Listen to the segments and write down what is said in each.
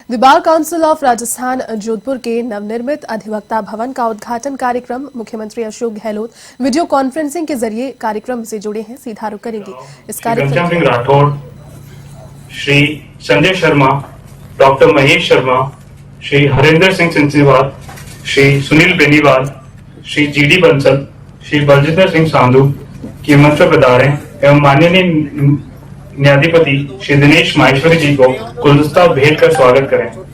The bar council of Rajasthan Jodhpur के नवनिर्मित अधिवक्ता भवन का उद्घाटन कार्यक्रम मुख्यमंत्री अशोक गहलोत वीडियो कॉन्फ्रेंसिंग के जरिए कार्यक्रम से जुड़े हैं। सीधा रुख करेंगे इस कार्यक्रम सिंह राठौड़, श्री संजय शर्मा, डॉक्टर महेश शर्मा, श्री हरिंदर सिंह सिंसीवाल, श्री सुनील बेनीवाल, श्री जीडी बंसल, श्री बलजिंदर सिंह सांधू की मंच पर पधारें एवं माननीय न्यायाधिपति श्री दिनेश माहेश्वरी जी को गुलदस्ता भेंट कर स्वागत करें।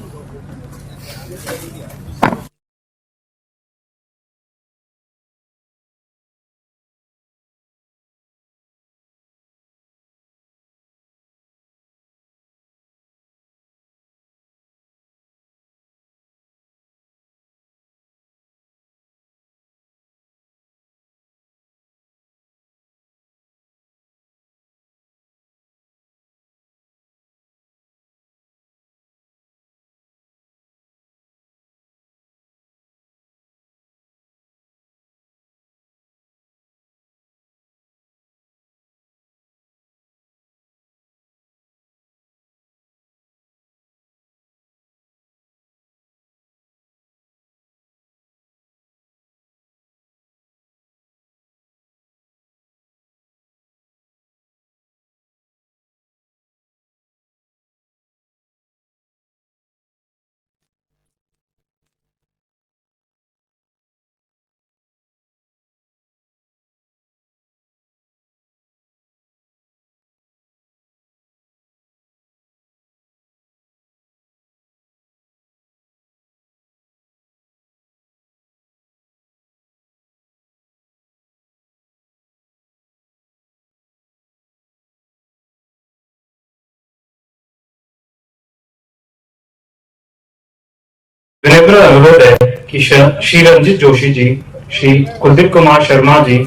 विनम्र अनुरोध है कि श्री रंजित जोशी जी, श्री कुलदीप कुमार शर्मा जी,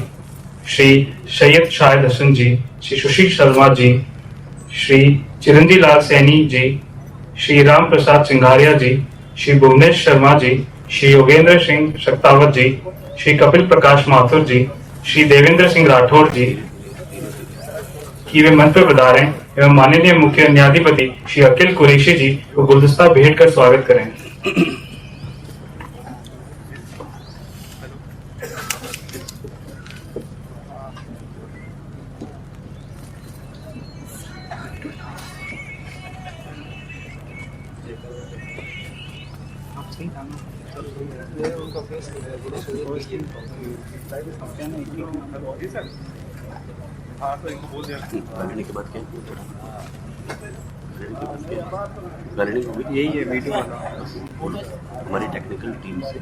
श्री सैयद शाहिद हसन जी, श्री सुशील शर्मा जी, श्री चिरंजी लाल सैनी जी, श्री राम प्रसाद सिंघारिया जी, श्री भुवनेश शर्मा जी, श्री योगेंद्र सिंह शक्तावत जी, श्री कपिल प्रकाश माथुर जी, श्री देवेंद्र सिंह राठौड़ जी की वे मंच पर पधारें एवं माननीय मुख्य न्यायाधिपति श्री अकील कुरैशी जी को गुलदस्ता भेंट कर स्वागत करें। यही है वीडियो हमारी टेक्निकल टीम से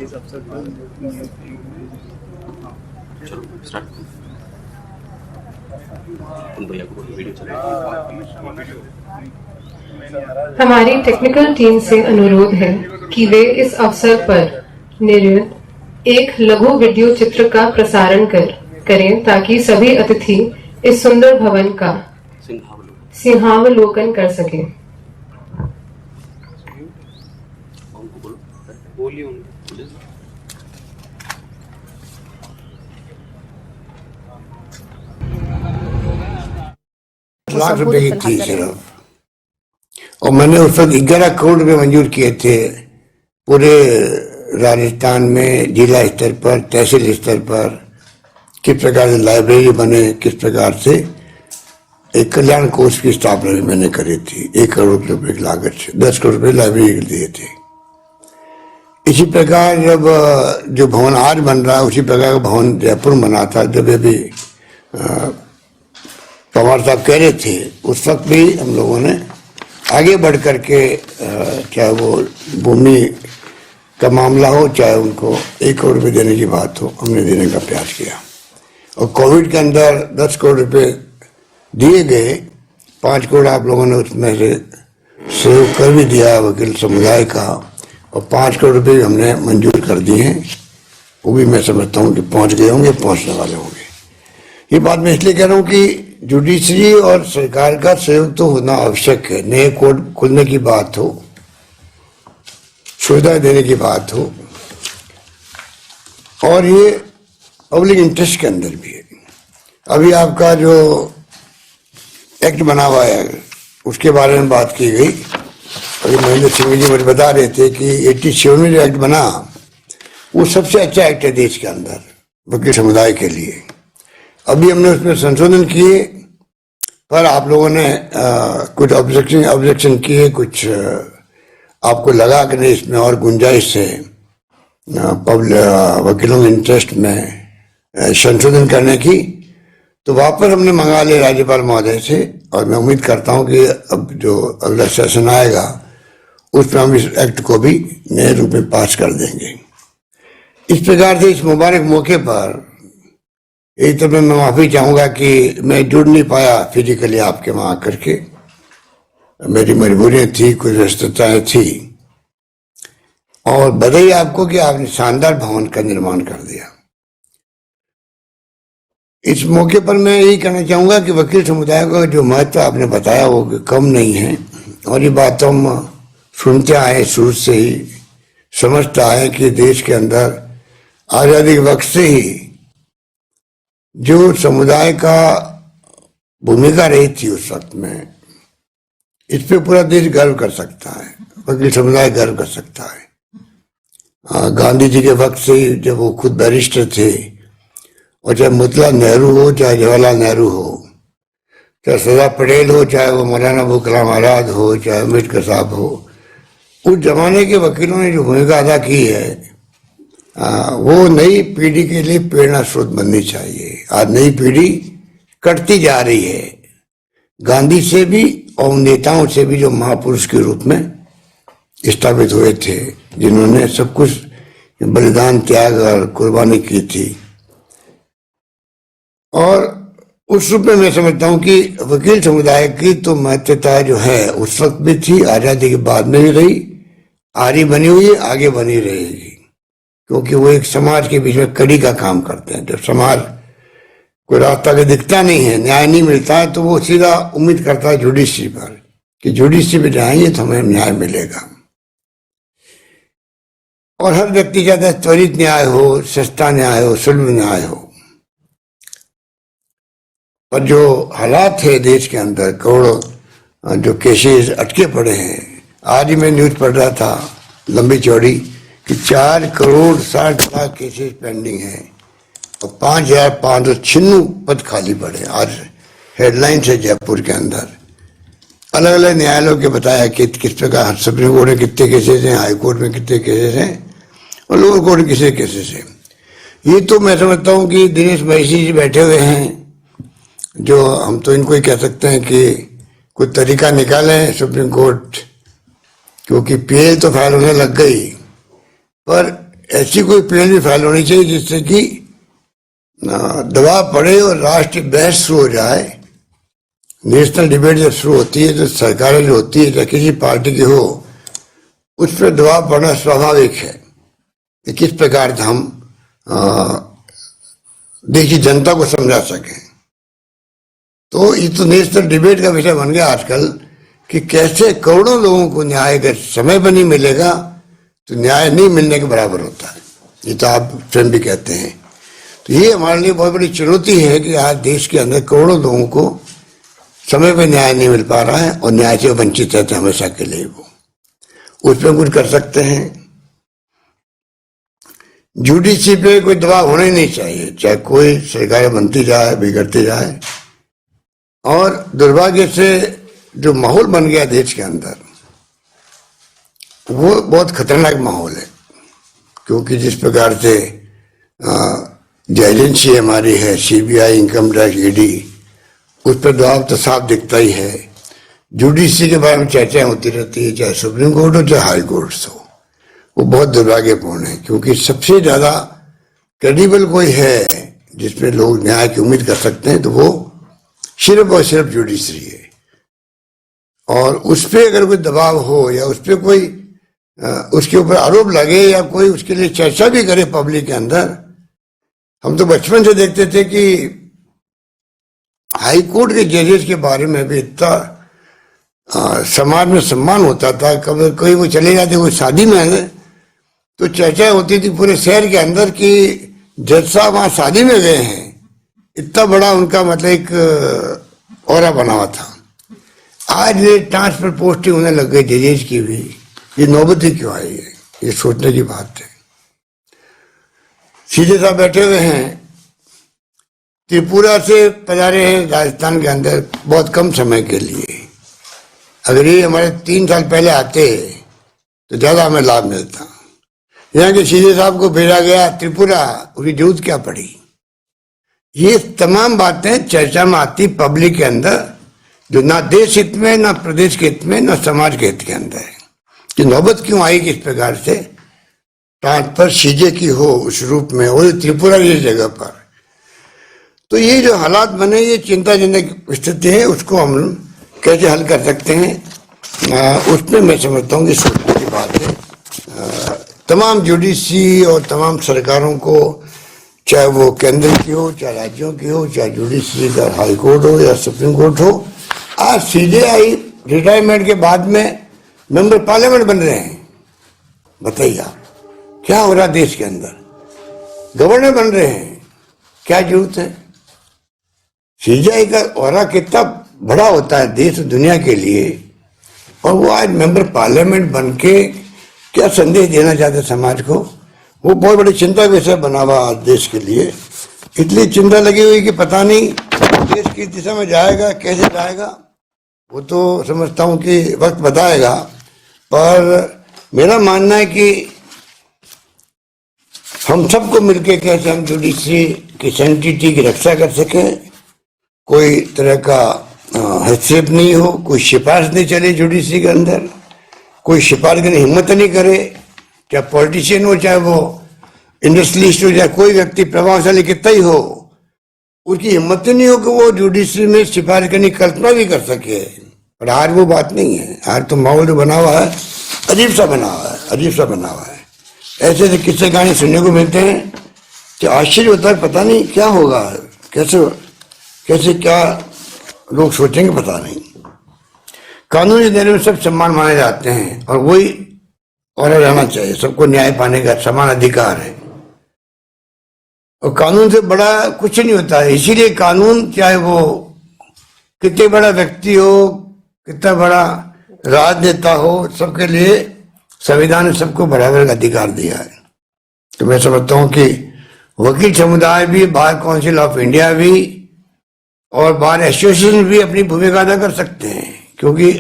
इस अवसर पर चलो स्टार्ट भैया को वीडियो चलेगा। हमारी टेक्निकल टीम से अनुरोध है कि वे इस अवसर पर निर्मित एक लघु वीडियो चित्र का प्रसारण करें ताकि सभी अतिथि इस सुंदर भवन का सिंहावलोकन कर सकें। लाख रुपए की थी सिर्फ, और मैंने उस वक्त 11 करोड़ रुपए मंजूर किए थे पूरे राजस्थान में, जिला स्तर पर, तहसील स्तर पर, किस प्रकार से लाइब्रेरी बने, किस प्रकार से एक कल्याण कोष की स्थापना भी मैंने करी थी 1 करोड़ रुपए की लागत से। 10 करोड़ रुपए लाइब्रेरी के दिए थे। इसी प्रकार जब जो भवन आज बन रहा है उसी प्रकार का भवन जयपुर में बना था। जब अभी पवार साहब कह रहे थे उस वक्त भी हम लोगों ने आगे बढ़ करके चाहे वो भूमि का मामला हो, चाहे उनको 1 करोड़ रुपए देने की बात हो, हमने देने का प्रयास किया। और कोविड के अंदर 10 करोड़ रुपए दिए गए, 5 करोड़ आप लोगों ने उसमें से सहयोग कर भी दिया वकील समुदाय का, और 5 करोड़ रुपए हमने मंजूर कर दिए हैं। वो भी मैं समझता हूँ कि पहुँच गए होंगे, पहुँचने वाले होंगे। ये बात मैं इसलिए कह रहा हूँ कि जुडिशरी और सरकार का सहयोग तो होना आवश्यक है। नए कोर्ट खुलने की बात हो, सुविधा देने की बात हो, और ये पब्लिक इंटरेस्ट के अंदर भी है। अभी आपका जो एक्ट बना हुआ है उसके बारे में बात की गई। अभी महेंद्र सिंह जी मुझे बता रहे थे कि 87 में जो एक्ट बना वो सबसे अच्छा एक्ट है देश के अंदर वकील समुदाय के लिए। अभी हमने उसमें संशोधन किए, पर आप लोगों ने कुछ ऑब्जेक्शन किए, कुछ आपको लगा कि नहीं इसमें और गुंजाइश है वकीलों के इंटरेस्ट में संशोधन करने की, तो वापस हमने मंगा लिया राज्यपाल महोदय से। और मैं उम्मीद करता हूं कि अब जो अगला सेशन आएगा उसमें हम इस एक्ट को भी नए रूप में पास कर देंगे। इस प्रकार से इस मुबारक मौके पर एक तो मैं माफी चाहूंगा कि मैं जुड़ नहीं पाया फिजिकली आपके वहां आकर के, मेरी मजबूरियां थी, कुछ व्यस्तताएं थी। और बधाई आपको कि आपने शानदार भवन का निर्माण कर दिया। इस मौके पर मैं यही कहना चाहूंगा कि वकील समुदाय का जो महत्व आपने बताया वो कम नहीं है। और ये बात तो हम सुनते आए, शुरू से ही समझते आए कि देश के अंदर आजादी के वक्त से ही जो समुदाय का भूमिका रही थी उस वक्त में, इस पे पूरा देश गर्व कर सकता है, वकील समुदाय गर्व कर सकता है। गांधी जी के वक्त से ही जब वो खुद बैरिस्टर थे, और चाहे मोतीलाल नेहरू हो, चाहे जवाहरलाल नेहरू हो, चाहे सरदार पटेल हो, चाहे वो मौलाना अबुल कलाम आजाद हो, चाहे अम्बेडकर साहब हो, उस जमाने के वकीलों ने जो भूमिका अदा की है वो नई पीढ़ी के लिए प्रेरणा स्रोत बननी चाहिए। आज नई पीढ़ी कटती जा रही है, गांधी से भी और नेताओं से भी जो महापुरुष के रूप में स्थापित हुए थे, जिन्होंने सब कुछ बलिदान, त्याग और कुर्बानी की थी। और उस रूप में मैं समझता हूं कि वकील समुदाय की तो महत्वता जो है उस वक्त भी थी, आजादी के बाद में भी रही, आरी बनी हुई है, आगे बनी रहेगी, क्योंकि वो एक समाज के बीच में कड़ी का काम करते हैं। जब समाज कोई रास्ता के दिखता नहीं है, न्याय नहीं मिलता है, तो वो सीधा उम्मीद करता है जुडिशरी पर कि जुडिशरी पे जाएंगे तो हमें न्याय मिलेगा। और हर व्यक्ति चाहता है त्वरित न्याय हो, सस्ता न्याय हो, सुलभ न्याय हो। पर जो हालात है देश के अंदर, करोड़ों जो केसेस अटके पड़े हैं, आज ही मैं न्यूज पढ़ रहा था लंबी चौड़ी कि 4 करोड़ 60 लाख केसेस पेंडिंग हैं और 5,596 पद खाली पड़े। आज हेडलाइन है जयपुर के अंदर, अलग अलग न्यायालयों के बताया कि किस प्रकार सुप्रीम कोर्ट में कितने केसेस हैं, हाई कोर्ट में कितने केसेस हैं और लोअर कोर्ट में कितने केसेस हैं। ये तो मैं समझता हूँ कि दिनेश महिषी जी बैठे हुए हैं, जो हम तो इनको ही कह सकते हैं कि कोई तरीका निकालें सुप्रीम कोर्ट, क्योंकि पीएल तो फाइल होने लग गई, पर ऐसी कोई पीएल भी फाइल होनी चाहिए जिससे कि दबाव पड़े और राष्ट्रीय बहस शुरू हो जाए। नेशनल डिबेट जब शुरू होती है तो सरकारें जो होती है, चाहे किसी पार्टी की हो, उस पर दबाव पड़ना स्वाभाविक है कि किस प्रकार से हम देश की जनता को समझा सकें। तो ये तो नेशनल डिबेट का विषय बन गया आजकल कि कैसे करोड़ों लोगों को न्याय का समय पर नहीं मिलेगा तो न्याय नहीं मिलने के बराबर होता है। ये तो आप स्वयं भी कहते हैं। तो ये हमारे लिए बहुत बड़ी चुनौती है कि आज देश के अंदर करोड़ों लोगों को समय पर न्याय नहीं मिल पा रहा है और न्याय से वंचित रहते हैं हमेशा के लिए। वो उस पर कुछ कर सकते हैं। जुडिशरी पे कोई दबाव होना ही नहीं चाहिए, चाहे कोई सरकारें बनती जाए, बिगड़ती जाए। और दुर्भाग्य से जो माहौल बन गया देश के अंदर, वो बहुत खतरनाक माहौल है, क्योंकि जिस प्रकार से जो एजेंसी हमारी है, सीबीआई, इनकम टैक्स, ईडी, उस पर दबाव तो साफ दिखता ही है। जुडिशरी के बारे में चर्चाएं होती रहती है, चाहे सुप्रीम कोर्ट हो चाहे हाई कोर्ट हो। वो बहुत दुर्भाग्यपूर्ण है, क्योंकि सबसे ज्यादा क्रेडिबल कोई है जिसमें लोग न्याय की उम्मीद कर सकते हैं तो वो सिर्फ और सिर्फ जुडिशरी है। और उस पर अगर कोई दबाव हो या उस पर कोई उसके ऊपर आरोप लगे या कोई उसके लिए चर्चा भी करे पब्लिक के अंदर, हम तो बचपन से देखते थे कि हाई कोर्ट के जजेस के बारे में भी इतना समाज में सम्मान होता था। कभी कोई वो चले जाते कोई शादी में तो चर्चा होती थी पूरे शहर के अंदर कि जज साहब वहां शादी में गए हैं। इतना बड़ा उनका मतलब एक ऑरा बना हुआ था। आज ये ट्रांसफर पोस्टिंग होने लग गई जजेज की भी, ये नौबत ही क्यों आई है, ये सोचने की बात है। सीधे साहब बैठे हुए हैं, त्रिपुरा से पधारे हैं राजस्थान के अंदर बहुत कम समय के लिए। अगर ये हमारे 3 साल पहले आते तो ज्यादा हमें लाभ मिलता। यहाँ के सीधे साहब को भेजा गया त्रिपुरा, उसकी जरूरत क्या पड़ी। ये तमाम बातें चर्चा में आती पब्लिक के अंदर, जो ना देश हित में, ना प्रदेश के हित में, ना समाज के हित के अंदर है। कि नौबत क्यों आई कि इस प्रकार से ट्रांसफर सीजे की हो उस रूप में, और त्रिपुरा की जगह पर। तो ये जो हालात बने, ये चिंताजनक स्थिति है, उसको हम कैसे हल कर सकते हैं, उसमें मैं समझता हूँ कि सोचने की बात है। तमाम जुडिशरी और तमाम सरकारों को, चाहे वो केंद्र की हो, चाहे राज्यों की हो, चाहे जुडिशरी का हाई कोर्ट हो या सुप्रीम कोर्ट हो, आज सीजेआई रिटायरमेंट के बाद में मेंबर पार्लियामेंट बन रहे हैं। बताइए आप, क्या हो रहा देश के अंदर, गवर्नर बन रहे हैं, क्या जरूरत है। सीजेआई का औरा कितना बड़ा होता है देश दुनिया के लिए, और वो आज मेंबर पार्लियामेंट बन के क्या संदेश देना चाहते समाज को, वो बहुत बड़ी चिंता का विषय बना हुआ आज देश के लिए। इतनी चिंता लगी हुई कि पता नहीं देश किस दिशा में जाएगा, कैसे जाएगा, वो तो समझता हूँ कि वक्त बताएगा। पर मेरा मानना है कि हम सबको मिलकर कैसे हम जुडिशरी की सैंक्टिटी की रक्षा कर सकें, कोई तरह का हस्तक्षेप नहीं हो, कोई सिफारिश नहीं चले जुडिशरी के अंदर, कोई सिफारिश करने हिम्मत नहीं करे, चाहे पॉलिटिशियन हो, चाहे वो इंडस्ट्रियलिस्ट हो, चाहे कोई व्यक्ति प्रभावशाली कितना ही हो, उसकी हिम्मत ही नहीं हो कि वो जुडिशरी में सिफारिश करने की कल्पना भी कर सके। पर आज वो बात नहीं है। आज तो माहौल जो बना हुआ है अजीब सा बना हुआ है, अजीब सा बना हुआ है। ऐसे ऐसे किस्से कहानी सुनने को मिलते हैं कि आश्चर्य होता है, पता नहीं क्या होगा, कैसे कैसे क्या लोग सोचेंगे पता नहीं। कानूनी दायरे में सब सम्मान माने जाते हैं, और वही और रहना चाहिए, सबको न्याय पाने का समान अधिकार है, और कानून से बड़ा कुछ नहीं होता है। इसीलिए कानून, चाहे वो कितने बड़ा व्यक्ति हो, कितना बड़ा राजनेता हो, सबके लिए संविधान ने सबको बराबर का अधिकार दिया है। तो मैं समझता हूँ कि वकील समुदाय भी, बार काउंसिल ऑफ इंडिया भी और बार एसोसिएशन भी अपनी भूमिका अदा कर सकते हैं, क्योंकि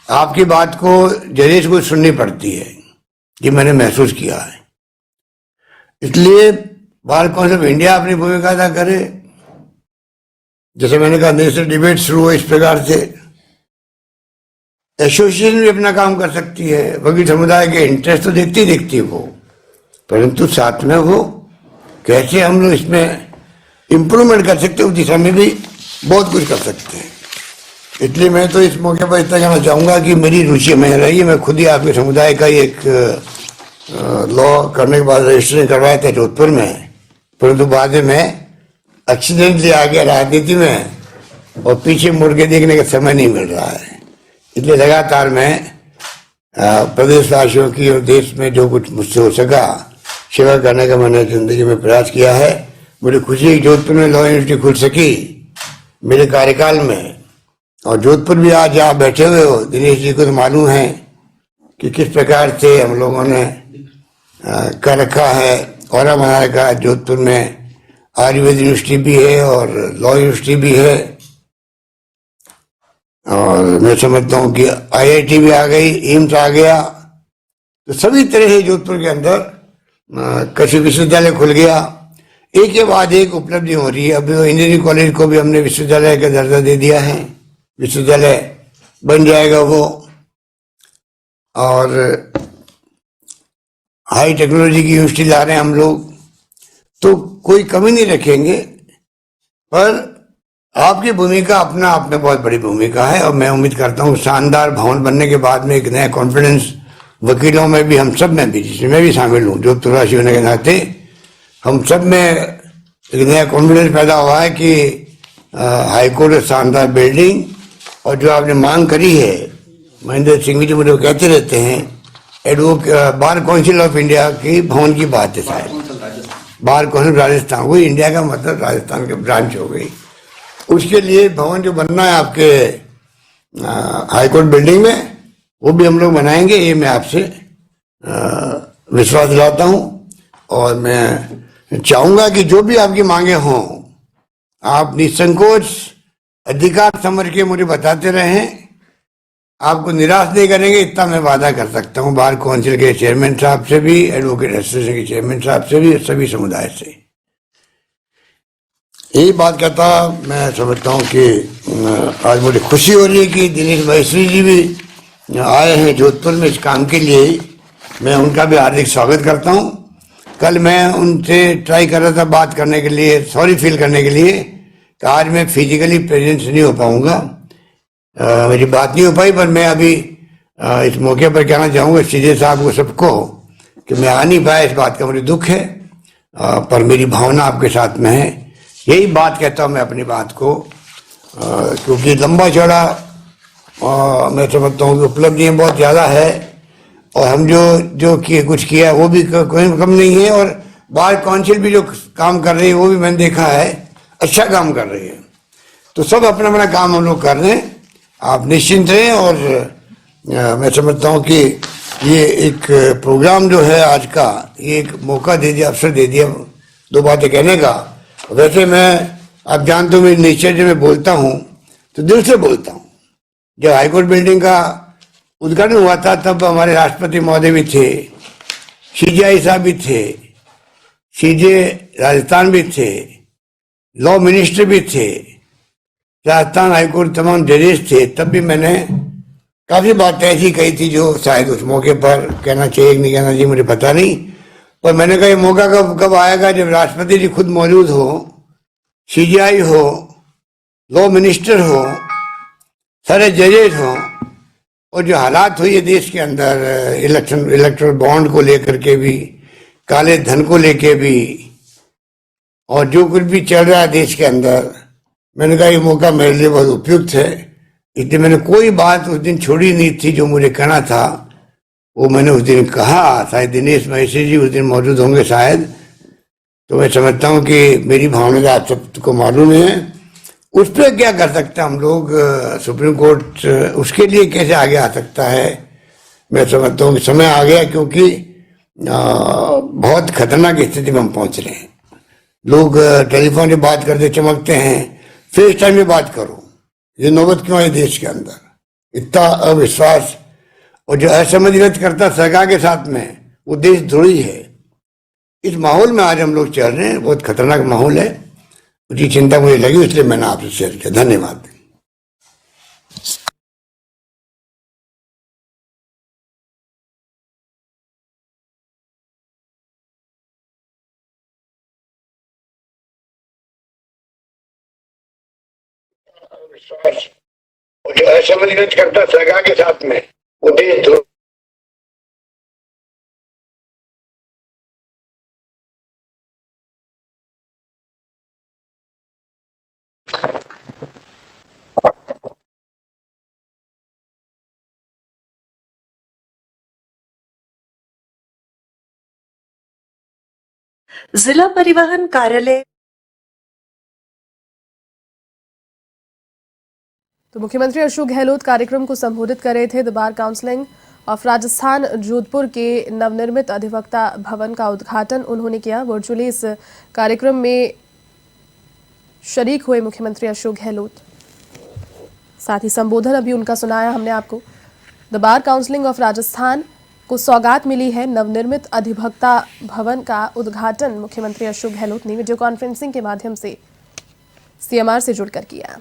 आपकी बात को जजेस को सुननी पड़ती है, ये मैंने महसूस किया है। इसलिए बार काउंसिल ऑफ इंडिया अपनी भूमिका अदा करे, जैसे मैंने कहा नेशनल डिबेट शुरू हो, इस प्रकार से एसोसिएशन भी अपना काम कर सकती है। वकील समुदाय के इंटरेस्ट तो देखती है वो, परंतु साथ में वो कैसे हम लोग इसमें इम्प्रूवमेंट कर सकते हैं, उस दिशा में भी बहुत कुछ कर सकते हैं। इसलिए मैं तो इस मौके पर इतना कहना चाहूँगा कि मेरी रुचि में रही है, मैं खुद ही आपके समुदाय का एक लॉ करने के बाद रजिस्ट्रेशन करवाया था जोधपुर में, परंतु बाद में मैं एक्सीडेंटली आ गया राजनीति में, और पीछे मुड़ के देखने का समय नहीं मिल रहा है। इसलिए लगातार मैं प्रदेशवासियों की और देश में जो कुछ मुझसे हो सका सेवा करने का मैंने जिंदगी में प्रयास किया है। मुझे खुशी है जोधपुर में लॉ यूनिवर्सिटी खुल सकी मेरे कार्यकाल में, और जोधपुर भी आज आप बैठे हुए हो, दिनेश जी को तो मालूम है कि किस प्रकार से हम लोगों ने कर रखा है और बना रखा है। जोधपुर में आयुर्वेद यूनिवर्सिटी भी है और लॉ यूनिवर्सिटी भी है, और मैं समझता हूँ कि आईआईटी भी आ गई, एम्स आ गया, तो सभी तरह से जोधपुर के अंदर कृषि विश्वविद्यालय खुल गया। एक के बाद एक उपलब्धि हो रही है। अभी इंजीनियरिंग कॉलेज को भी हमने विश्वविद्यालय का दर्जा दे दिया है, विश्वविद्यालय बन जाएगा वो, और हाई टेक्नोलॉजी की यूनिवर्सिटी ला रहे हैं हम लोग, तो कोई कमी नहीं रखेंगे। पर आपकी भूमिका अपना आप में बहुत बड़ी भूमिका है, और मैं उम्मीद करता हूँ शानदार भवन बनने के बाद में एक नया कॉन्फिडेंस वकीलों में भी, हम सब में भी, जिसमें मैं भी शामिल हूँ जोधपुरवासी होने के नाते, हम सब में एक नया कॉन्फिडेंस पैदा हुआ है कि हाईकोर्ट शानदार बिल्डिंग, और जो आपने मांग करी है, महेंद्र सिंह जी मुझे कहते रहते हैं, बार काउंसिल ऑफ इंडिया की भवन की बात है शायद, बार काउंसिल राजस्थान, वही इंडिया का मतलब राजस्थान के ब्रांच हो गई। उसके लिए भवन जो बनना है आपके हाईकोर्ट बिल्डिंग में, वो भी हम लोग बनाएंगे, ये मैं आपसे विश्वास दिलाता हूं। और मैं चाहूंगा कि जो भी आपकी मांगे हों, आप निसंकोच अधिकार समझ के मुझे बताते रहें। आपको निराश नहीं करेंगे, इतना मैं वादा कर सकता हूं, बार काउंसिल के चेयरमैन साहब से भी, एडवोकेट एसोसिएशन के चेयरमैन साहब से भी, सभी समुदाय से यही बात कहता। मैं समझता हूं कि आज मुझे खुशी हो रही है कि दिनेश महेश्वरी जी भी आए हैं जोधपुर में इस काम के लिए। मैं उनका भी हार्दिक स्वागत करता हूं। कल मैं उनसे ट्राई कर रहा था बात करने के लिए, सॉरी फील करने के लिए, कि आज मैं फिजिकली प्रेजेंस नहीं हो पाऊंगा, मेरी बात नहीं हो पाई। पर मैं अभी इस मौके पर कहना चाहूँगा सीधे साहब को, सबको, कि मैं आ नहीं पाया, इस बात का मुझे दुख है, पर मेरी भावना आपके साथ में है। यही बात कहता हूँ मैं अपनी बात को, क्योंकि लंबा चौड़ा मैं समझता हूँ कि उपलब्धियाँ बहुत ज़्यादा है, और हम जो कुछ किया वो भी कोई कम नहीं है। और बार काउंसिल भी जो काम कर रही है वो भी मैंने देखा है, अच्छा काम कर रही है। तो सब अपना अपना काम हम लोग कर रहे हैं, आप निश्चिंत रहें। और मैं समझता हूँ कि ये एक प्रोग्राम जो है आज का, ये एक मौका दे दिया, अवसर दे दिया दो बातें कहने का। वैसे मैं, आप जानते हो मेरी नेचर, जब मैं बोलता हूँ तो दिल से बोलता हूँ। जब हाईकोर्ट बिल्डिंग का उद्घाटन हुआ था तब हमारे राष्ट्रपति महोदय भी थे, सीजेआई साहब भी थे, सीजे राजस्थान भी थे, लॉ मिनिस्टर भी थे, राजस्थान हाईकोर्ट तमाम जजेस थे। तब भी मैंने काफी बातें ऐसी कही थी जो शायद उस मौके पर कहना चाहिए कि नहीं कहना चाहिए, मुझे पता नहीं। पर मैंने कहा ये मौका कब आएगा जब राष्ट्रपति जी खुद मौजूद हो, सीजेआई हो, लॉ मिनिस्टर हो, सारे जजेस हो, और जो हालात हुई है देश के अंदर, इलेक्ट्रल बॉन्ड को लेकर के भी, काले धन को लेके भी, और जो कुछ भी चल रहा है देश के अंदर, मैंने कहा ये मौका मेरे लिए बहुत उपयुक्त है। इसलिए मैंने कोई बात उस दिन छोड़ी नहीं थी, जो मुझे कहना था वो मैंने उस दिन कहा। शायद दिनेश महेश्वरी जी उस दिन मौजूद होंगे शायद, तो मैं समझता हूँ कि मेरी भावना आप सबको मालूम है। उस पर क्या कर सकते हैं हम लोग, सुप्रीम कोर्ट उसके लिए कैसे आगे आ सकता है। मैं समझता हूँ कि समय आ गया, क्योंकि बहुत खतरनाक स्थिति में हम पहुंच रहे हैं। लोग टेलीफोन पे बात करते चमकते हैं, फेस टाइम में बात करो, ये नौबत क्यों है देश के अंदर, इतना अविश्वास और जो असमझ व्यक्त करता सरकार के साथ में, वो देशद्रोही है। इस माहौल में आज हम लोग चल रहे हैं, बहुत खतरनाक माहौल है। उसकी चिंता मुझे लगी, इसलिए मैंने आपसे शेयर किया। धन्यवाद। और जो असमझ व्यक्त करता सरकार के साथ में, वो देशद्रोही। जिला परिवहन कार्यालय। तो मुख्यमंत्री अशोक गहलोत कार्यक्रम को संबोधित कर रहे थे। The bar council of Rajasthan Jodhpur के नवनिर्मित अधिवक्ता भवन का उद्घाटन उन्होंने किया। वर्चुअली इस कार्यक्रम में शरीक हुए मुख्यमंत्री अशोक गहलोत, साथ ही संबोधन अभी उनका सुनाया हमने आपको। The bar council of Rajasthan को सौगात मिली है नवनिर्मित अधिवक्ता भवन का उद्घाटन मुख्यमंत्री अशोक गहलोत ने वीडियो कॉन्फ्रेंसिंग के माध्यम से सीएमआर से जुड़कर किया।